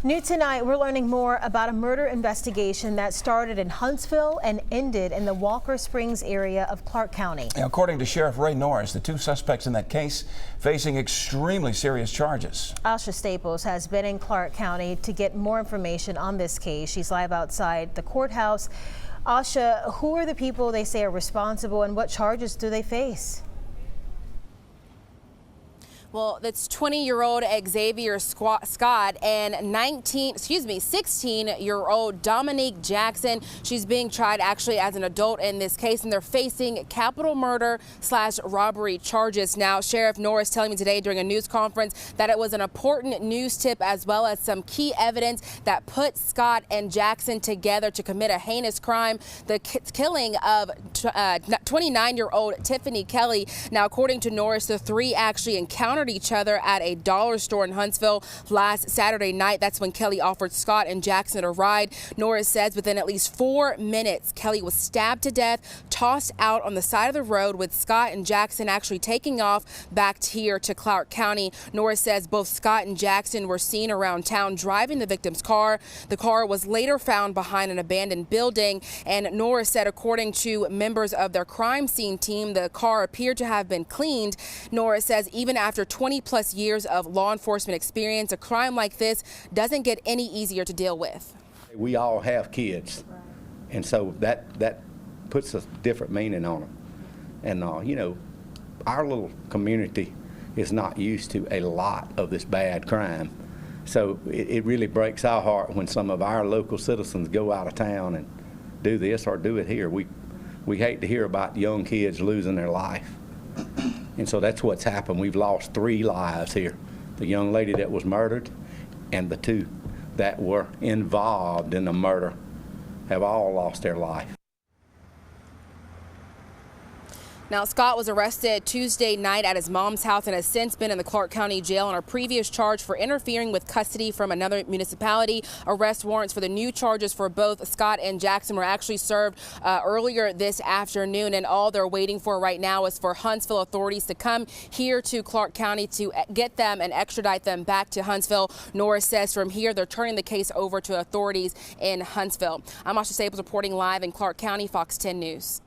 New tonight, we're learning more about a murder investigation that started in Huntsville and ended in the Walker Springs area of Clark County. According to Sheriff Ray Norris, the two suspects in that case facing extremely serious charges. Asha Staples has been in Clark County to get more information on this case. She's live outside the courthouse. Asha, who are the people they say are responsible and what charges do they face? Well, that's 20-year-old Xavier Scott and 16-year-old Dominique Jackson. She's being tried actually as an adult in this case, and they're facing capital murder/robbery charges. Now, Sheriff Norris telling me today during a news conference that it was an important news tip as well as some key evidence that put Scott and Jackson together to commit a heinous crime, the killing of 29-year-old Tiffany Kelly. Now, according to Norris, the three actually encountered each other at a dollar store in Huntsville last Saturday night. That's when Kelly offered Scott and Jackson a ride. Norris says within at least 4 minutes, Kelly was stabbed to death, tossed out on the side of the road, with Scott and Jackson actually taking off back here to Clark County. Norris says both Scott and Jackson were seen around town driving the victim's car. The car was later found behind an abandoned building, and Norris said according to members of their crime scene team, the car appeared to have been cleaned. Norris says even after 20-plus years of law enforcement experience, a crime like this doesn't get any easier to deal with. We all have kids, and so that puts a different meaning on them. And you know, our little community is not used to a lot of this bad crime, so it really breaks our heart when some of our local citizens go out of town and do this or do it here. We hate to hear about young kids losing their life. And so that's what's happened. We've lost 3 lives here. The young lady that was murdered and the 2 that were involved in the murder have all lost their life. Now, Scott was arrested Tuesday night at his mom's house and has since been in the Clark County Jail on a previous charge for interfering with custody from another municipality. Arrest warrants for the new charges for both Scott and Jackson were actually served earlier this afternoon, and all they're waiting for right now is for Huntsville authorities to come here to Clark County to get them and extradite them back to Huntsville. Norris says from here they're turning the case over to authorities in Huntsville. I'm Asha Staples reporting live in Clark County, Fox 10 News.